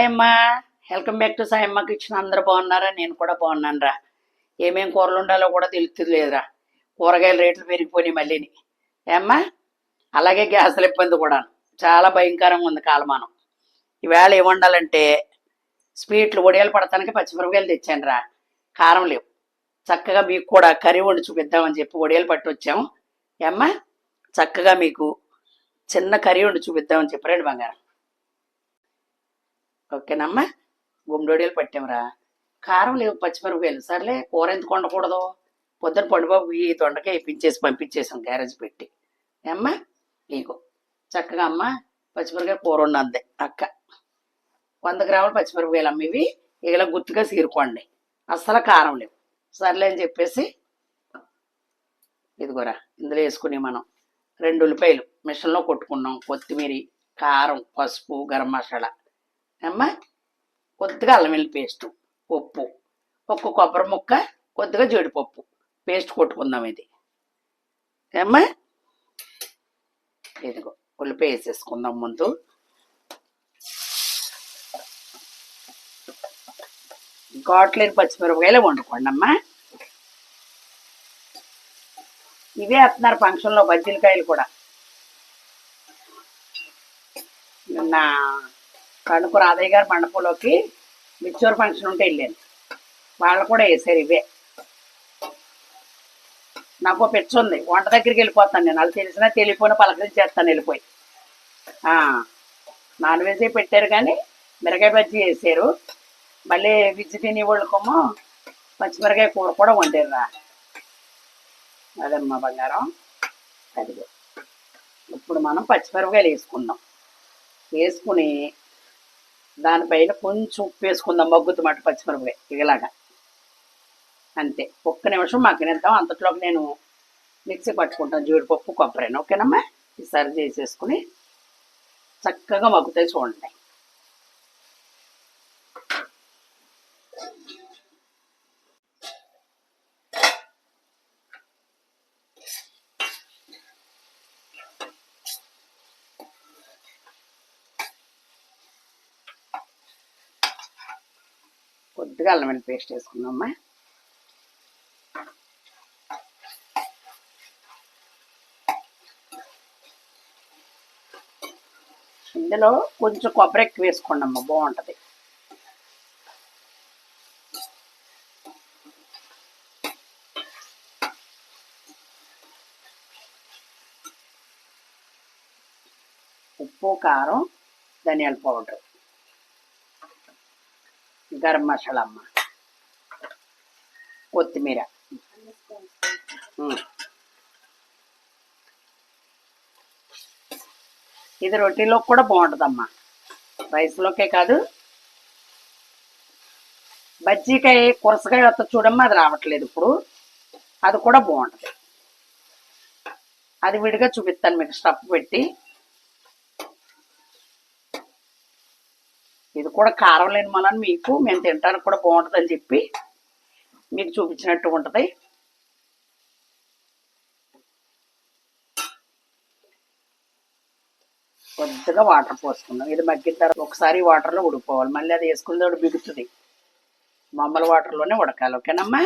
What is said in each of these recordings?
Sayamma, welcome back to Sayamma kitchen. అందరూ బాగున్నారా? నేను కూడా బాగున్నాను రా. ఏమేం కూరలు ఉండాలో కూడా తెలుస్తుంది లేదురా. కూరగాయల రేట్లు పెరిగిపోయినాయి మళ్ళీని ఏమ్మా. అలాగే గ్యాసుల ఇబ్బంది కూడా చాలా భయంకరంగా ఉంది కాలమానం. ఈవేళ ఏం వండాలంటే స్వీట్లు వడియాలు పడటానికి పచ్చిమిరపకాయలు తెచ్చాను రా. కారం లేవు. చక్కగా మీకు కూడా కర్రీ వండి చూపిద్దామని చెప్పి వడియాలు పట్టి వచ్చాము ఏమ్మా. చక్కగా మీకు చిన్న కర్రీ వండి చూపిద్దామని చెప్పారండి బంగారం. ఓకేనమ్మా. గుమ్మడోడియాలు పట్టాంరా. కారం లేవు, పచ్చిమిరపకాయలు. సర్లే కూర ఎందుకు వండకూడదు. పొద్దున పండుబాబు ఈ దొండకాయ పంపించేసాం గ్యారేజ్ పెట్టి అమ్మా. నీకు చక్కగా అమ్మ పచ్చిమిరపకాయ కూర ఉన్నది అక్క. 100 గ్రాముల పచ్చిమిరపకాయలు అమ్మ. ఇవి ఇలా గుర్తుగా సీరుకోండి. అస్సలు కారం లేవు. సర్లే అని చెప్పేసి ఇదిగోరా ఇందులో వేసుకుని మనం 2 ఉల్లిపాయలు మిషన్లో కొట్టుకున్నాం. కొత్తిమీర, కారం, పసుపు, గరం మసాలా అమ్మా. కొద్దిగా అల్లం వెల్లుల్లి పేస్టు, ఉప్పు, ఒక్క కొబ్బరి ముక్క, కొద్దిగా జీడిపప్పు పేస్ట్ కొట్టుకుందాం. ఇది అమ్మా. ఇదిగో ఉల్లిపాయ వేసేసుకుందాం ముందు. ఘాట్లేని పచ్చిమిరపకాయలు వండుకోండి అమ్మా. ఇవే వేస్తున్నారు ఫంక్షన్లో బజ్జీలకాయలు కూడా. నిన్న కనుక రాధయ్య గారి మండపంలోకి మిచ్చూరు ఫంక్షన్ ఉంటే వెళ్ళాను. వాళ్ళు కూడా వేసారు ఇవే. నాకు పిచ్చి ఉంది, వంట దగ్గరికి వెళ్ళిపోతాను నేను. వాళ్ళు తెలిసినా తెలియపోయినా పలకరించేస్తాను వెళ్ళిపోయి. నాన్ వెజ్ పెట్టారు కానీ మిరకాయ బజ్జీ వేసారు. మళ్ళీ విజ్జి తిని వాళ్ళకేమో పచ్చిమిరకాయ కూర కూడా వండారురా. అదమ్మా బంగారం. అదిగో ఇప్పుడు మనం పచ్చిమిరపకాయలు వేసుకుందాం. వేసుకుని దానిపైన కొంచెం ఉప్పు వేసుకుందాం. మగ్గుతున్నట్టు పచ్చిమిరపకాయ ఇలాగా అంతే. ఒక్క నిమిషం మగ్గనిద్దాం. అంతట్లోకి నేను మిక్సీ పట్టుకుంటాను జీడిపప్పు, కొబ్బరిని. ఓకేనమ్మా. ఈసారి చేసేసుకుని చక్కగా మగ్గుతాయి చూడండి. కొద్దిగా అల్లం వెల్లుల్లి పేస్ట్ వేసుకుందామా. ఇందులో కొంచెం కొబ్బరి ఎక్కువ వేసుకోండి అమ్మ, బాగుంటుంది. ఉప్పు, కారం, ధనియాల పౌడర్, గరం మసాలా అమ్మ, కొత్తిమీర. ఇది రొట్టెలోకి కూడా బాగుంటుందమ్మా, రైస్లోకే కాదు. బజ్జీకాయ కురసకాయ వస్తుంది చూడమ్మా, అది రావట్లేదు ఇప్పుడు. అది కూడా బాగుంటుంది. అది విడిగా చూపిస్తాను మీకు స్టఫ్ పెట్టి. ఇది కూడా కారం లేని మళ్ళీ మీకు మేము తినడానికి కూడా బాగుంటుందని చెప్పి మీకు చూపించినట్టు ఉంటుంది. కొద్దిగా వాటర్ పోసుకుందాం. ఇది మగ్గిన తర్వాత ఒకసారి వాటర్లో ఉడికిపోవాలి. మళ్ళీ అది వేసుకున్న బిగుతుంది. మామూలు వాటర్లోనే ఉడకాలి. ఓకేనమ్మా.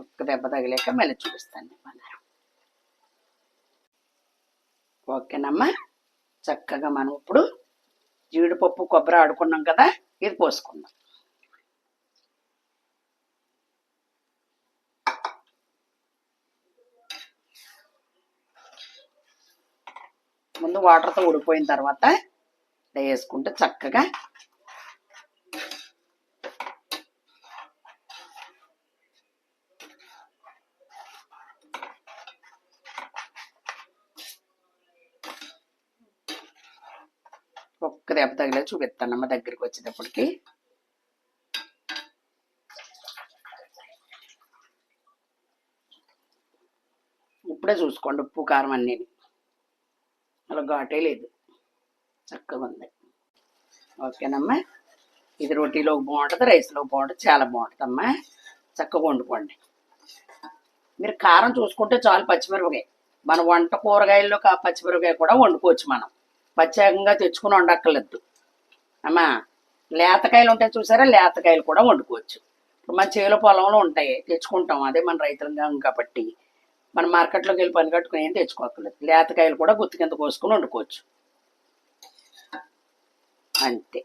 ఒక్క దెబ్బ తగిలేక మళ్ళీ చూపిస్తాను బంగారం. ఓకేనమ్మా. చక్కగా మనం ఇప్పుడు జీడిపప్పు, కొబ్బరి ఆడుకున్నాం కదా, ఇది పోసుకుందాం. ముందు వాటర్తో ఉడిపోయిన తర్వాత వేసుకుంటే చక్కగా ఒక్క దెబ్బ తగిలే చూపిస్తానమ్మ దగ్గరికి వచ్చేటప్పటికి. ఇప్పుడే చూసుకోండి ఉప్పు, కారం అన్నీ. అలా ఘాటే లేదు, చక్కగా ఉంది. ఓకేనమ్మా. ఇది రోటీలోకి బాగుంటుంది, రైస్లోకి బాగుంటుంది, చాలా బాగుంటుంది అమ్మా. చక్కగా వండుకోండి. మీరు కారం చూసుకుంటే చాలు. పచ్చిమిరపకాయ మన వంట కూరగాయల్లో పచ్చిమిరపకాయ కూడా వండుకోవచ్చు మనం. ప్రత్యేకంగా తెచ్చుకుని వండక్కర్లేదు అమ్మా. లేతకాయలు ఉంటాయి చూసారా, లేతకాయలు కూడా వండుకోవచ్చు. ఇప్పుడు మన చేలో పొలంలో ఉంటాయి, తెచ్చుకుంటాం. అదే మన రైతులంగా కాబట్టి మనం మార్కెట్లోకి వెళ్ళి పని కట్టుకుని ఏం తెచ్చుకోక్కర్లేదు. లేతకాయలు కూడా గుత్తి కింద కోసుకుని వండుకోవచ్చు. అంతే.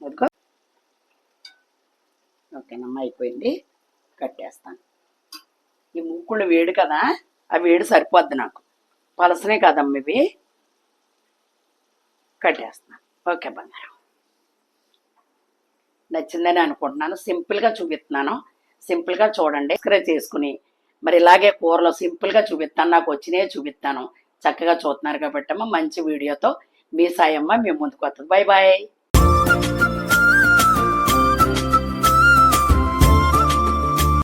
అదిగో ఓకేనమ్మా, అయిపోయింది. కట్టేస్తాను. ఈ మూకుళ్ళు వేడి కదా, ఆ వేడి సరిపోద్ది నాకు. పలసనే కదమ్మ ఇవి. కట్టేస్తాను. ఓకే బంగారం, నచ్చిందని అనుకుంటున్నాను. సింపుల్గా చూపిస్తున్నాను, సింపుల్గా చూడండి. సబ్స్క్రైబ్ చేసుకుని మరి ఇలాగే కూరలో సింపుల్గా చూపిస్తాను, నాకు వచ్చినాయే చూపిస్తాను. చక్కగా చూస్తున్నారు కాబట్టి అమ్మ, మంచి వీడియోతో మీ సాయమ్మ మీ ముందుకు వస్తుంది. Bye bye.